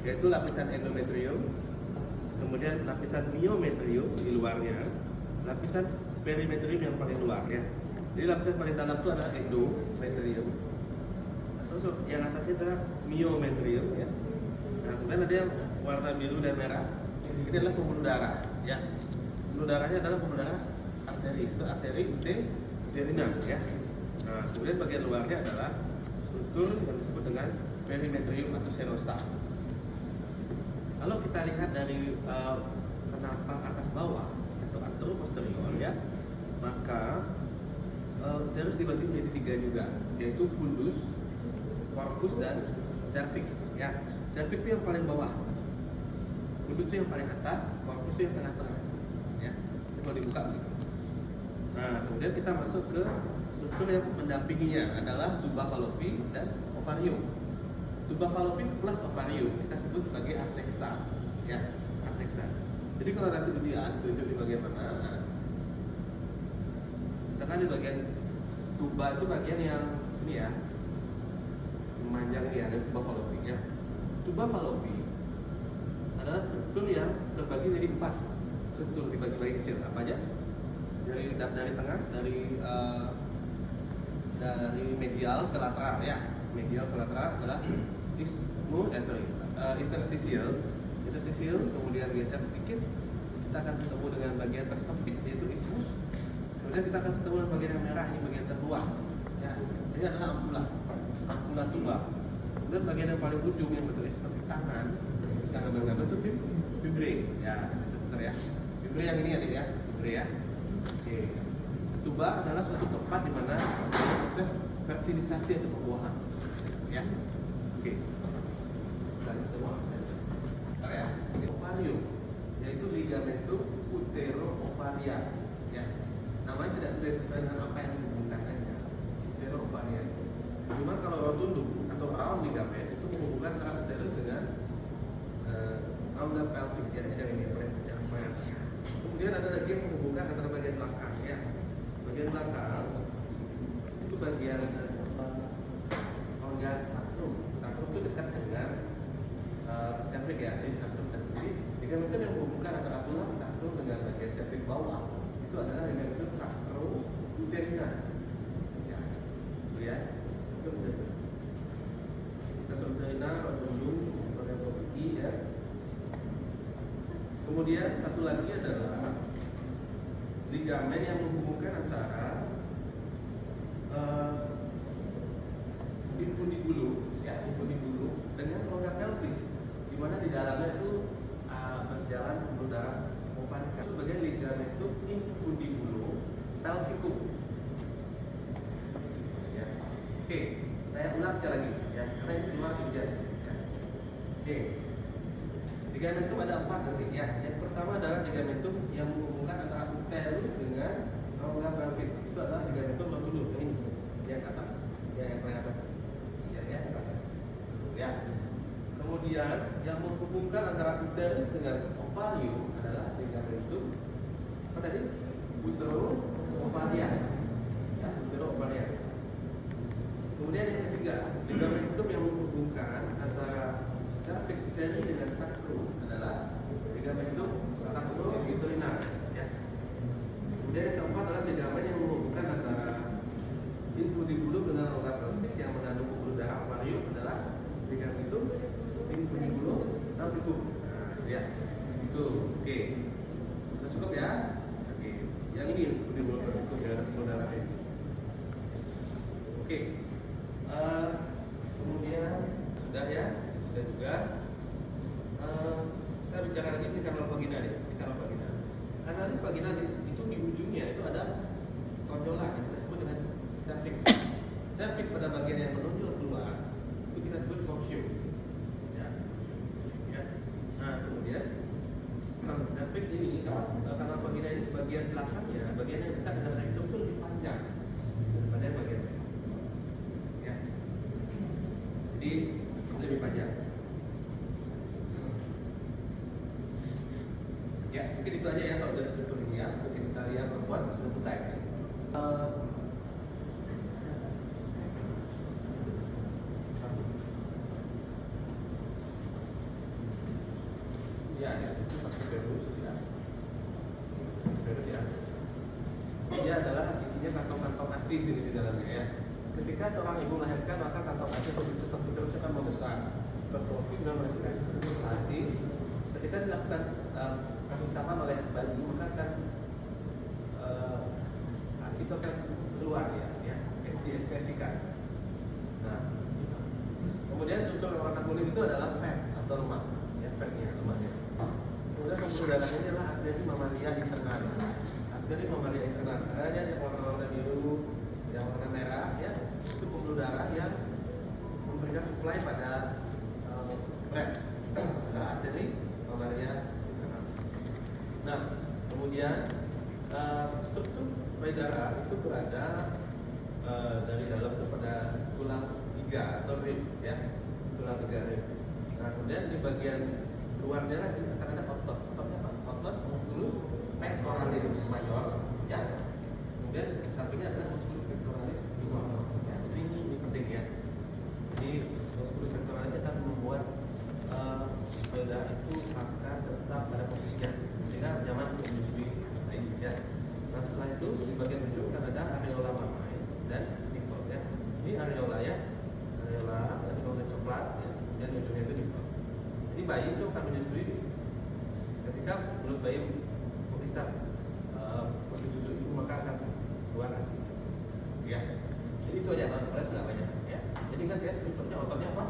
yaitu lapisan endometrium, kemudian lapisan myometrium di luarnya, lapisan perimetrium yang paling luar ya. Jadi lapisan paling dalam itu adalah endometrium, terus yang atasnya adalah myometrium ya. Nah, kemudian ada yang warna biru dan merah, ini adalah pembuluh darah ya. Pembuluh darahnya adalah pembuluh darah arteri, itu arteri uterina ya. Nah, kemudian bagian luarnya adalah struktur yang disebut dengan perimetrium atau serosa. Kalau kita lihat dari penampang atas bawah atau anteroposterior ya, maka uterus dibagi menjadi 3 juga, yaitu fundus, corpus dan cervix ya. Cervix itu yang paling bawah, fundus itu yang paling atas, corpus itu yang tengah-tengah ya. Ini kalau dibuka begitu. Nah, kemudian kita masuk ke struktur yang mendampinginya adalah tuba fallopi dan ovarium. Tuba fallopi plus ovarium kita sebut sebagai anteksa ya, anteksa. Jadi kalau nanti ujian tunjuk di bagian mana, nah, misalkan di bagian tuba itu bagian yang ini ya, memanjang ya, ada tuba fallopi ya. Tuba fallopi adalah struktur yang terbagi menjadi 4 struktur, dibagi-bagi kecil. Apa aja? Dari tengah, dari medial ke lateral ya. Medial ke lateral adalah interstitial, kemudian geser sedikit kita akan ketemu dengan bagian tersempit yaitu ismus. Kemudian kita akan ketemu dengan bagian yang merah, ini bagian terluas ya. Ini adalah ampula tuba. Kemudian bagian yang paling ujung yang bentuknya seperti tangan, bisa gambar-gambar itu fibre ya, bentar ya. Fibre yang ini ya, fibre ya. Oke. Tuba adalah suatu tempat di mana proses fertilisasi atau pembuahan ya. Oke. Bentar ya. Ovarium yaitu ligamentum utero-ovarian ya. Namanya tidak sudah sesuai dengan apa yang dihubungkannya, utero-ovarian. Cuma kalau rotundum atau round ligamen itu menghubungkan antara uterus dengan rongga pelvis ya, yang ini yang kemudian ada lagi yang menghubungkan antara bagian belakang ya. Bagian belakang itu bagian organ sacrum. Sacrum itu dekat dengan cervix ya, jadi sacrum cervix. Ligamentum yang menghubungkan antara tulang sacrum dengan bagian cervix bawah itu adalah ligamentum sacro-uterina. Ya, itu ya. Sacro-uterina, rotundum, ya. Kemudian satu lagi adalah ligamen yang menghubungkan antara infundibulum ya, infundibulum dengan rongga pelvis, di mana di dalamnya itu berjalan pembuluh darah ovarika sebagai ligamentum infundibulum pelvicum. Ya. Oke, saya ulang sekali lagi ya, karena ini cuma ujian. Oke. Ligamentum ada 4 nanti ya. Yang pertama adalah ligamentum yang menghubungkan antara uterus dengan rongga pelvis. Itu adalah ligamentum rotundum ini yang ke atas, yang paling atas, ya ke atas. Ya. Kemudian yang menghubungkan antara uterus dengan ovarium adalah ligamentum apa tadi? Utero-ovarian. Ya, utero-ovarian. Kemudian yang ketiga, ligamentum yang menghubungkan antara cervix uteri dengan sacrum adalah ligamentum sacro-uterina ya. Kemudian yang keempat adalah ligamen yang menghubungkan antara infundibulum dengan rongga pelvis yang mengandung pembuluh darah ovarium adalah ligamentum infundibulum pelvicum. Nah, itu ya. Itu. Oke. Sudah cukup ya? Oke. Yang ini infundibulum pelvicum ya, pembuluh darah ini. Oke. Kemudian sudah ya? Sudah juga. Kita bicara lagi di kanal vagina ya, di kanal vagina. Kanalis vaginalis itu di ujungnya itu ada tonjolan yang kita sebut dengan cervix. Cervix pada bagian yang menonjol keluar itu kita sebut forcium. Ya. Ya. Nah, kemudian cervix ini kanal vagina ini bagian belakangnya, bagian yang dekat dengan rektum itu lebih panjang daripada yang bagian ya. Jadi lebih panjang. Ya, mungkin itu aja ya kalau dari struktur ini ya. Mungkin kita lihat perempuan sudah selesai. ya, itu papiberus ya. Papiberus ya. Dia adalah isinya kantong-kantong ASI di dalamnya ya. Ketika seorang ibu melahirkan, maka kantong ASI atau papiberus akan membesar. Terprofil dalam ASI. Ketika dilakukan perpisahan oleh bayi, maka akan ASI itu akan keluar ya, diekspresikan. Nah, kemudian struktur warna kuning itu adalah fat atau lemak, ya fatnya, lemaknya. Kemudian pembuluh darah ini adalah arteri mamalia internal. Arteri mamalia internal, ada yang warna biru, yang warna merah, ya itu pembuluh darah yang memberikan supply pada breast, adalah arteri mamalia internal. Nah, kemudian struktur payudara itu berada dari dalam kepada tulang iga atau rib ya, tulang iga rib. Nah, kemudian di bagian luarnya lagi akan ada otot. Ototnya apa? Otot musculus pectoralis major ya. Kemudian di sampingnya adalah musculus pectoralis minor. Ya, ini penting ya. Jadi musculus pectoralis akan membuat payudara itu akan tetap pada posisinya sehingga nyaman untuk menyusui bayi ya. Nah, setelah itu di bagian ujung akan ada areola mamae dan nipple ya. Ini areola ya, areola dari warna coklat ya, dan ujungnya itu nipple. Jadi bayi itu akan menyusui di sini. Ketika mulut bayi menghisap susu itu, maka akan keluar ASI ya. Jadi itu aja, pada selamanya ya. Jadi kan ya strukturnya ototnya apa?